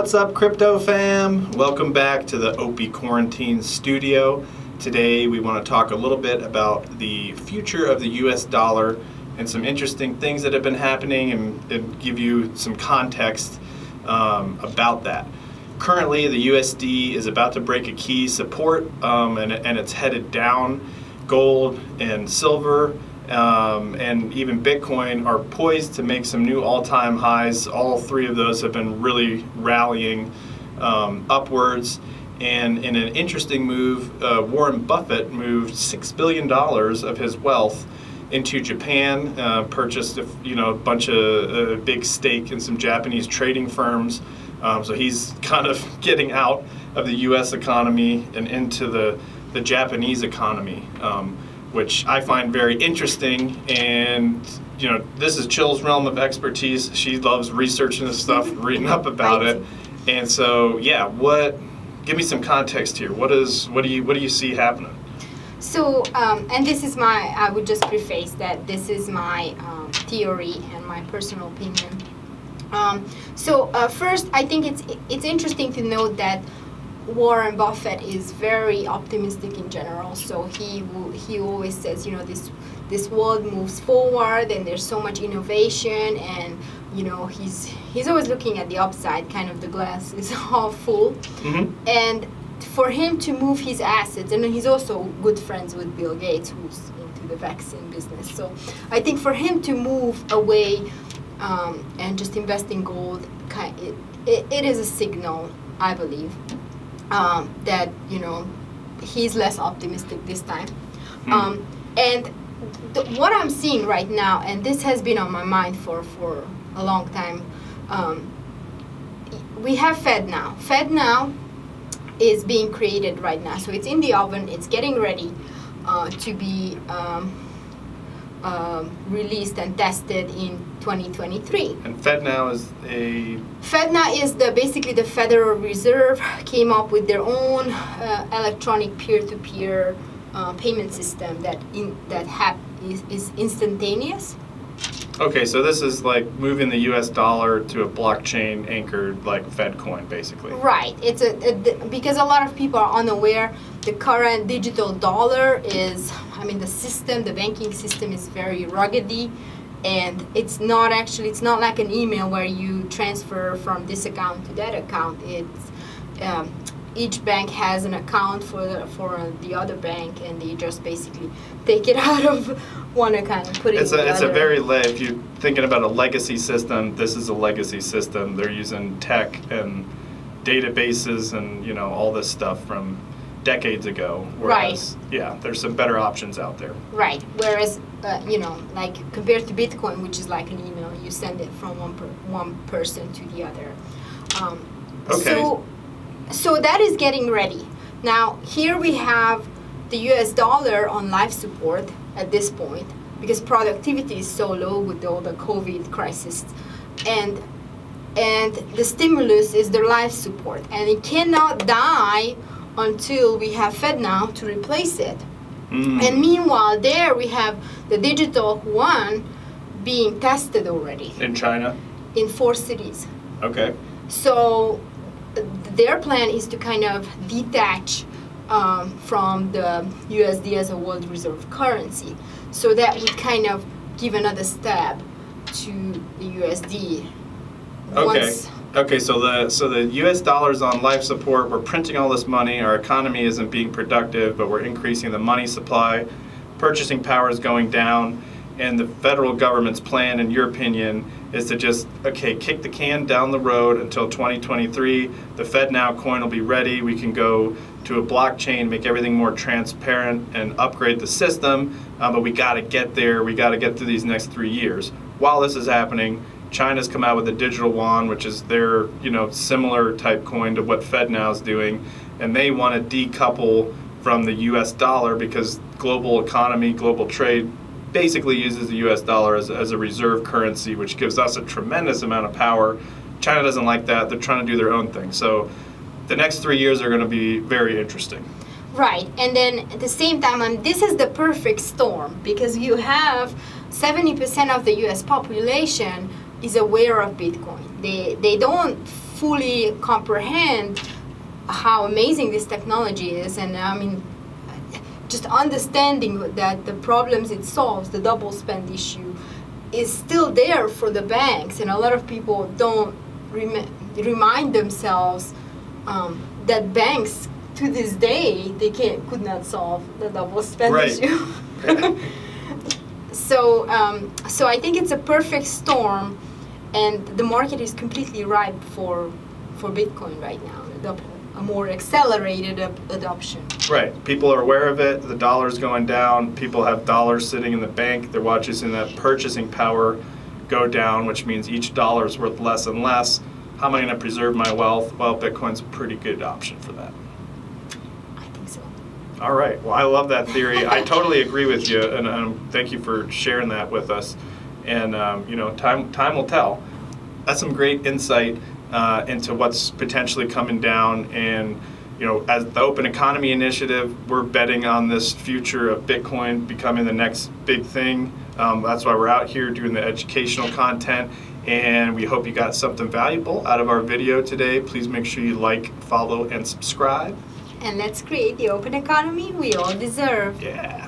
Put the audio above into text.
What's up, crypto fam? Welcome back to the OpEI Quarantine Studio. Today we want to talk a little bit about the future of the US dollar and some interesting things that have been happening and give you some context about that. Currently, the USD is about to break a key support and it's headed down. Gold and silver and even Bitcoin are poised to make some new all-time highs. All three of those have been really rallying upwards. And in an interesting move, Warren Buffett moved $6 billion of his wealth into Japan, purchased a bunch of a big stake in some Japanese trading firms. So he's kind of getting out of the U.S. economy and into the Japanese economy, which I find very interesting. And this is Chill's realm of expertise. She loves researching this stuff, reading up about it. And so, give me some context here. What do you see happening? So, and this is I would just preface that this is my theory and my personal opinion. First, I think it's interesting to note that Warren Buffett is very optimistic in general. So he always says, this world moves forward and there's so much innovation, and he's always looking at the upside, kind of the glass is half full. Mm-hmm. And for him to move his assets, and he's also good friends with Bill Gates, who's into the vaccine business. So I think for him to move away and just invest in gold, it is a signal, I believe, that he's less optimistic this time. And what I'm seeing right now, and this has been on my mind for a long time, we have Fed now. Fed now is being created right now. So it's in the oven. It's getting ready to be released and tested in 2023. And FedNow is basically the Federal Reserve came up with their own electronic peer-to-peer payment system that is instantaneous. Okay, so this is like moving the U.S. dollar to a blockchain anchored like FedCoin, basically. Right. It's because a lot of people are unaware. The current digital dollar is, the banking system is very ruggedy, and it's not like an email where you transfer from this account to that account. It's each bank has an account for the other bank, and they just basically take it out of one account and put it in the other. It's a very if you're thinking about a legacy system, this is a legacy system. They're using tech and databases and all this stuff from decades ago. Whereas, right. There's some better options out there. Right. Whereas, like compared to Bitcoin, which is like an email, you send it from one person to the other. Okay. So that is getting ready. Now, here we have the US dollar on life support at this point because productivity is so low with all the COVID crisis. And the stimulus is the life support. And it cannot die until we have FedNow to replace it. Mm. And meanwhile, there we have the digital yuan being tested already. In China? In 4 cities. Okay. So their plan is to kind of detach from the USD as a world reserve currency. So that would kind of give another stab to the USD. Okay, so the US dollar's on life support. We're printing all this money. Our economy isn't being productive, but we're increasing the money supply. Purchasing power is going down. And the federal government's plan, in your opinion, is to just, kick the can down the road until 2023. The FedNow coin will be ready. We can go to a blockchain, make everything more transparent, and upgrade the system. But we got to get there. We got to get through these next 3 years. While this is happening, China's come out with the digital yuan, which is their, similar type coin to what FedNow is doing. And they want to decouple from the US dollar because global economy, global trade, basically uses the US dollar as a reserve currency, which gives us a tremendous amount of power. China doesn't like that. They're trying to do their own thing. So the next 3 years are going to be very interesting. Right. And then at the same time, this is the perfect storm because you have 70% of the US population is aware of Bitcoin. They don't fully comprehend how amazing this technology is, and I mean, just understanding that the problems it solves, the double spend issue, is still there for the banks, and a lot of people don't remind themselves that banks to this day could not solve the double spend issue. So I think it's a perfect storm, and the market is completely ripe for Bitcoin right now. A more accelerated adoption. Right. People are aware of it. The dollar's going down. People have dollars sitting in the bank. They're watching that purchasing power go down, which means each dollar is worth less and less. How am I going to preserve my wealth? Well, Bitcoin's a pretty good option for that. I think so. All right. Well, I love that theory. I totally agree with you, and thank you for sharing that with us. And time will tell. That's some great insight into what's potentially coming down. And as the Open Economy Initiative, we're betting on this future of Bitcoin becoming the next big thing. That's why we're out here doing the educational content, and we hope you got something valuable out of our video today. Please make sure you like, follow, and subscribe. And let's create the open economy we all deserve. Yeah.